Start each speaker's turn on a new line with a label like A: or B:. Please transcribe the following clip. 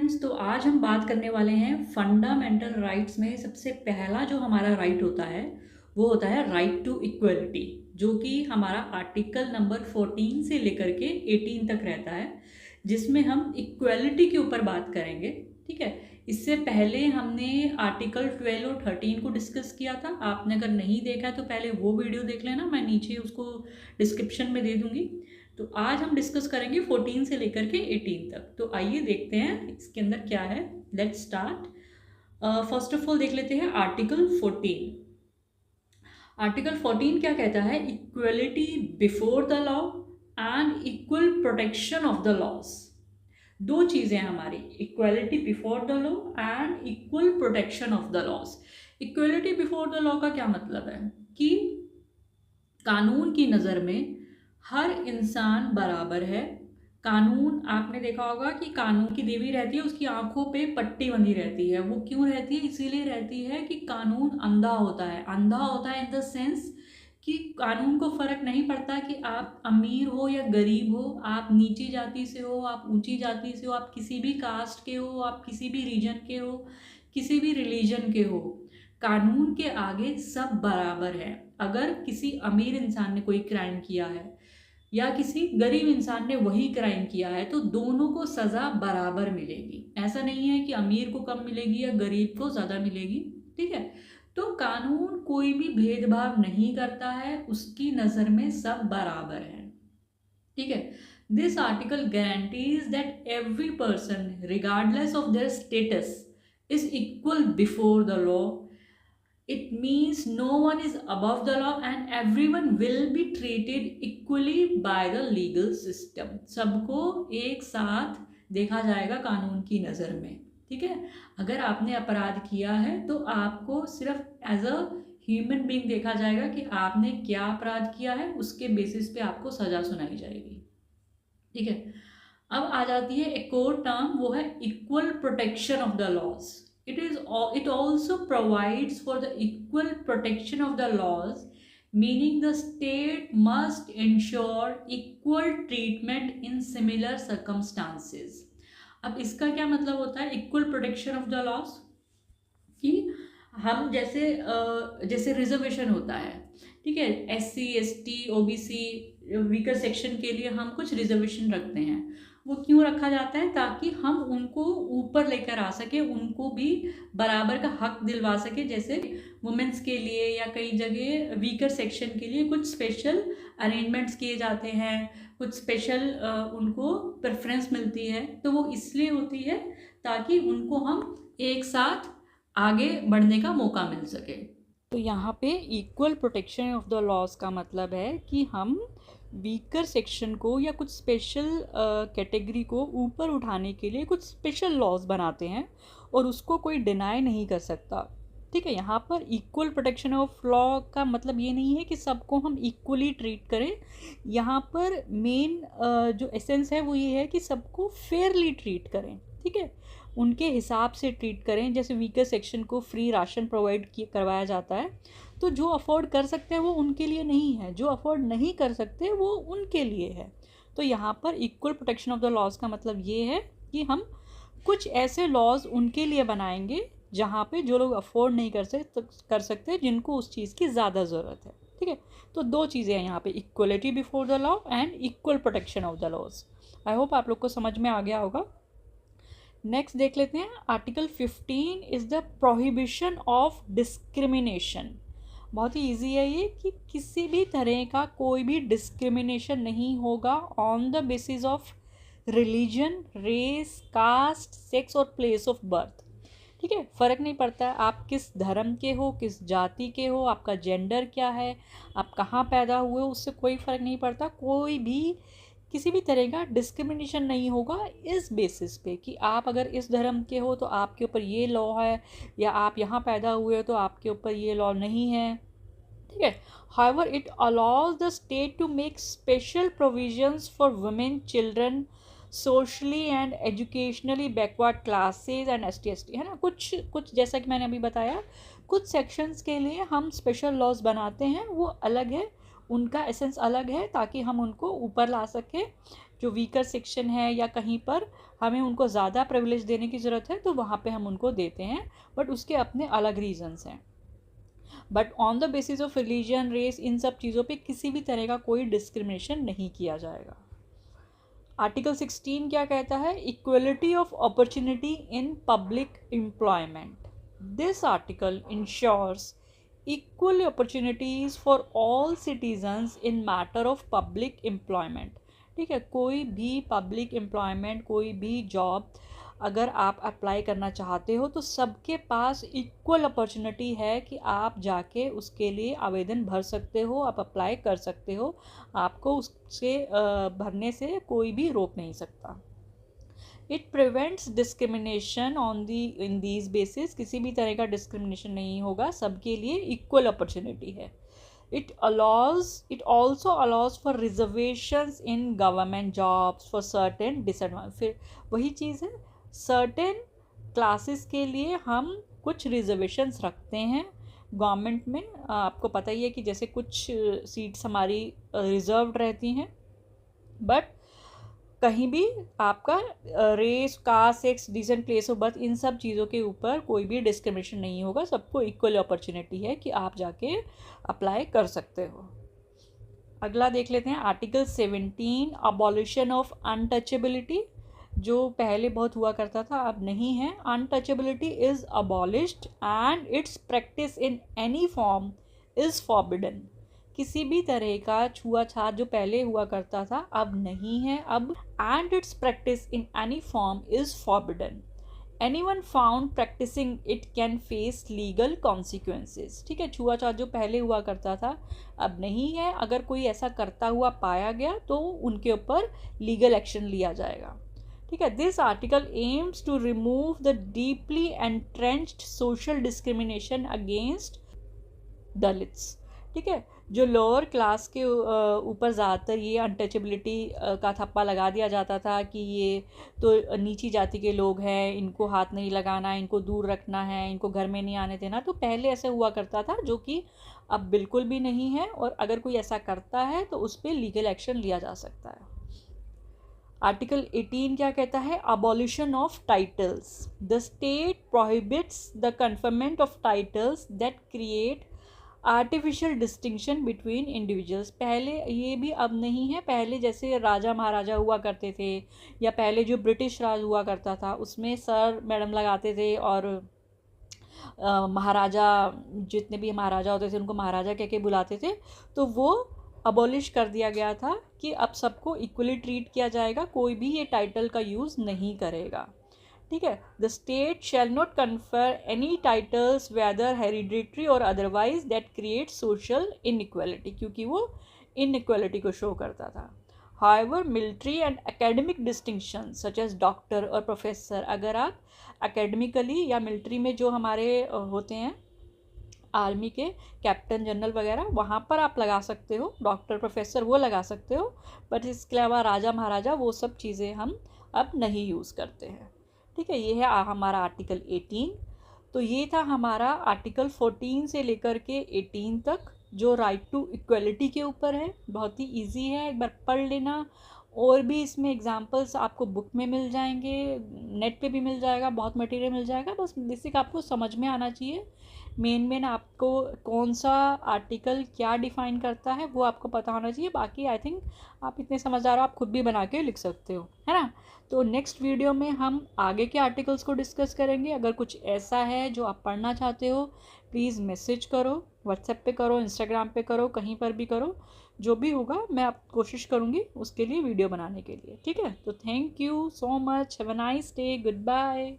A: Students, तो आज हम बात करने वाले हैं फंडामेंटल राइट्स में सबसे पहला जो हमारा राइट होता है वो होता है राइट टू इक्वलिटी, जो कि हमारा आर्टिकल नंबर 14 से लेकर के 18 तक रहता है, जिसमें हम इक्वलिटी के ऊपर बात करेंगे। ठीक है। इससे पहले हमने आर्टिकल 12 और 13 को डिस्कस किया था। आपने अगर नहीं देखा तो पहले वो वीडियो देख लेना, मैं नीचे उसको डिस्क्रिप्शन में दे दूंगी। तो आज हम डिस्कस करेंगे 14 से लेकर के 18 तक। तो आइए देखते हैं इसके अंदर क्या है। Let's start. First of all देख लेते हैं आर्टिकल 14। आर्टिकल 14 क्या कहता है? Equality before the law and equal protection of the laws. दो चीजें हमारी, equality before the law and equal protection of the laws. Equality before the law का क्या मतलब है कि कानून की नज़र में हर इंसान बराबर है। कानून, आपने देखा होगा कि कानून की देवी रहती है, उसकी आंखों पे पट्टी बंधी रहती है। वो क्यों रहती है? इसीलिए रहती है कि कानून अंधा होता है। अंधा होता है इन द सेंस कि कानून को फर्क नहीं पड़ता कि आप अमीर हो या गरीब हो, आप नीची जाति से हो, आप ऊंची जाति से हो, आप किसी भी कास्ट के हो, आप किसी भी रीजन के हो, किसी भी रिलीजन के हो, कानून के आगे सब बराबर है। अगर किसी अमीर इंसान ने कोई क्राइम किया है या किसी गरीब इंसान ने वही क्राइम किया है तो दोनों को सजा बराबर मिलेगी। ऐसा नहीं है कि अमीर को कम मिलेगी या गरीब को ज़्यादा मिलेगी। ठीक है। तो कानून कोई भी भेदभाव नहीं करता है, उसकी नज़र में सब बराबर है। ठीक है। This article guarantees that every person regardless of their status is equal before the law. It means no one is above the law and everyone will be treated equally by the legal system. सबको एक साथ देखा जाएगा कानून की नज़र में। ठीक है। अगर आपने अपराध किया है तो आपको सिर्फ एज अ ह्यूमन बीइंग देखा जाएगा कि आपने क्या अपराध किया है, उसके बेसिस पे आपको सजा सुनाई जाएगी। ठीक है। अब आ जाती है एक और टर्म, वो है equal protection of the laws. It also provides for the equal protection of the laws, meaning the state must ensure equal treatment in similar circumstances. अब इसका क्या मतलब होता है equal protection of the laws? कि हम जैसे रिजर्वेशन होता है, ठीक है, SC ST OBC weaker section के लिए हम कुछ रिजर्वेशन रखते हैं। वो क्यों रखा जाता है? ताकि हम उनको ऊपर लेकर आ सके, उनको भी बराबर का हक दिलवा सके। जैसे वुमेन्स के लिए या कई जगह वीकर सेक्शन के लिए कुछ स्पेशल अरेंजमेंट्स किए जाते हैं, कुछ स्पेशल उनको प्रेफरेंस मिलती है। तो वो इसलिए होती है ताकि उनको हम एक साथ आगे बढ़ने का मौका मिल सके। तो यहाँ पे equal protection of the laws का मतलब है कि हम वीकर सेक्शन को या कुछ स्पेशल कैटेगरी को ऊपर उठाने के लिए कुछ स्पेशल लॉज बनाते हैं और उसको कोई डिनाई नहीं कर सकता। ठीक है। यहाँ पर इक्वल प्रोटेक्शन ऑफ लॉ का मतलब ये नहीं है कि सबको हम इक्वली ट्रीट करें। यहाँ पर मेन जो एसेंस है वो ये है कि सबको फेयरली ट्रीट करें। ठीक है। उनके हिसाब से ट्रीट करें। जैसे वीकर सेक्शन को फ्री राशन प्रोवाइड करवाया जाता है, तो जो अफोर्ड कर सकते हैं वो उनके लिए नहीं है, जो अफोर्ड नहीं कर सकते वो उनके लिए है। तो यहाँ पर equal protection of the laws का मतलब ये है कि हम कुछ ऐसे लॉज उनके लिए बनाएंगे जहाँ पे जो लोग अफोर्ड नहीं कर सकते, जिनको उस चीज़ की ज़्यादा ज़रूरत है। ठीक है। तो दो चीज़ें हैं यहाँ पे, equality before the law and equal protection of the laws. I hope आप लोग को समझ में आ गया होगा। नेक्स्ट देख लेते हैं। Article 15 is the prohibition of discrimination. बहुत ही ईजी है ये कि किसी भी तरह का कोई भी डिस्क्रिमिनेशन नहीं होगा on the basis of religion, race, caste, sex और प्लेस ऑफ बर्थ। ठीक है। फ़र्क नहीं पड़ता है आप किस धर्म के हो, किस जाति के हो, आपका जेंडर क्या है, आप कहाँ पैदा हुए हो, उससे कोई फ़र्क नहीं पड़ता। कोई भी किसी भी तरह का डिस्क्रिमिनेशन नहीं होगा इस बेसिस पे कि आप अगर इस धर्म के हो तो आपके ऊपर ये लॉ है, या आप यहाँ पैदा हुए हो तो आपके ऊपर ये लॉ नहीं है। ठीक है। However, it allows the state to make special provisions for women, children, socially and educationally backward classes and ST है ना। कुछ जैसा कि मैंने अभी बताया, कुछ सेक्शंस के लिए हम स्पेशल लॉज बनाते हैं, वो अलग है। उनका एसेंस अलग है ताकि हम उनको ऊपर ला सकें। जो वीकर सेक्शन है या कहीं पर हमें उनको ज़्यादा प्रिविलेज देने की ज़रूरत है तो वहाँ पे हम उनको देते हैं, बट उसके अपने अलग रीजंस हैं। But on the basis of religion, race, इन सब चीज़ों पे किसी भी तरह का कोई डिस्क्रिमिनेशन नहीं किया जाएगा। आर्टिकल 16 क्या कहता है? Equality of opportunity in public employment. This article ensures equal opportunities for all citizens in matter of public employment। ठीक है, कोई भी पब्लिक एम्प्लॉयमेंट, कोई भी जॉब अगर आप अप्लाई करना चाहते हो तो सबके पास इक्वल अपॉर्चुनिटी है कि आप जाके उसके लिए आवेदन भर सकते हो, आप अप्लाई कर सकते हो, आपको उससे भरने से कोई भी रोक नहीं सकता। It prevents discrimination on the in these basis, किसी भी तरह का डिस्क्रिमिनेशन नहीं होगा, सबके लिए इक्वल अपॉर्चुनिटी है। It also allows for reservations in government jobs for certain disadvantage. फिर वही चीज़ है, सर्टेन क्लासेस के लिए हम कुछ रिजर्वेशंस रखते हैं गवर्नमेंट में। आपको पता ही है कि जैसे कुछ सीट्स हमारी रिजर्व्ड रहती हैं, बट कहीं भी आपका race, caste, sex, descent, place of birth, इन सब चीज़ों के ऊपर कोई भी डिस्क्रिमिनेशन नहीं होगा, सबको इक्वल अपॉर्चुनिटी है कि आप जाके अप्लाई कर सकते हो। अगला देख लेते हैं आर्टिकल 17, अबॉलिशन ऑफ अनटचेबिलिटी। जो पहले बहुत हुआ करता था अब नहीं है। Untouchability is abolished and its practice in any form is forbidden. किसी भी तरह का छुआछात जो पहले हुआ करता था अब नहीं है, अब and its practice in any form is forbidden. Anyone found practising it can face legal consequences. ठीक है, छुआछात जो पहले हुआ करता था अब नहीं है, अगर कोई ऐसा करता हुआ पाया गया तो उनके ऊपर लीगल एक्शन लिया जाएगा। ठीक है, this article aims to remove the deeply entrenched social discrimination against Dalits. ठीक है, जो लोअर क्लास के ऊपर ज़्यादातर ये अनटचेबिलिटी का थप्पा लगा दिया जाता था कि ये तो नीची जाति के लोग हैं, इनको हाथ नहीं लगाना, इनको दूर रखना है, इनको घर में नहीं आने देना। तो पहले ऐसे हुआ करता था जो कि अब बिल्कुल भी नहीं है, और अगर कोई ऐसा करता है तो उस पर लीगल एक्शन लिया जा सकता है। आर्टिकल 18 क्या कहता है? Abolition of titles. The state prohibits the conferment of titles that create artificial distinction between individuals. पहले ये भी अब नहीं है, पहले जैसे राजा महाराजा हुआ करते थे या पहले जो ब्रिटिश राज हुआ करता था उसमें सर मैडम लगाते थे, और महाराजा, जितने भी महाराजा होते थे उनको महाराजा कह के बुलाते थे। तो वो अबॉलिश कर दिया गया था कि अब सबको इक्वली ट्रीट किया जाएगा, कोई भी ये टाइटल का यूज़ नहीं करेगा। ठीक है, the state shall not confer any titles whether hereditary or otherwise that create social inequality, क्योंकि वो इनइक्वालिटी को शो करता था। However military and academic distinction such as doctor और प्रोफेसर, अगर आप एकेडमिकली या मिलिट्री में जो हमारे होते हैं आर्मी के कैप्टन जनरल वगैरह, वहाँ पर आप लगा सकते हो, डॉक्टर प्रोफेसर वो लगा सकते हो, बट इसके अलावा राजा महाराजा वो सब चीज़ें हम अब नहीं यूज़ करते हैं। ठीक है, ये है हमारा आर्टिकल 18। तो ये था हमारा आर्टिकल 14 से लेकर के 18 तक, जो राइट टू इक्वलिटी के ऊपर है। बहुत ही इजी है, एक बार पढ़ लेना। और भी इसमें एग्जांपल्स आपको बुक में मिल जाएंगे, नेट पे भी मिल जाएगा, बहुत मटेरियल मिल जाएगा। बस बेसिक आपको समझ में आना चाहिए। मेन आपको कौन सा आर्टिकल क्या डिफ़ाइन करता है वो आपको पता होना चाहिए। बाकी आई थिंक आप इतने समझदार हो, आप खुद भी बना के लिख सकते हो, है ना। तो नेक्स्ट वीडियो में हम आगे के आर्टिकल्स को डिस्कस करेंगे। अगर कुछ ऐसा है जो आप पढ़ना चाहते हो प्लीज़ मैसेज करो, व्हाट्सएप पे करो, इंस्टाग्राम पे करो, कहीं पर भी करो, जो भी होगा मैं आप कोशिश करूँगी उसके लिए वीडियो बनाने के लिए। ठीक है, तो thank you so much, have a nice day, good bye.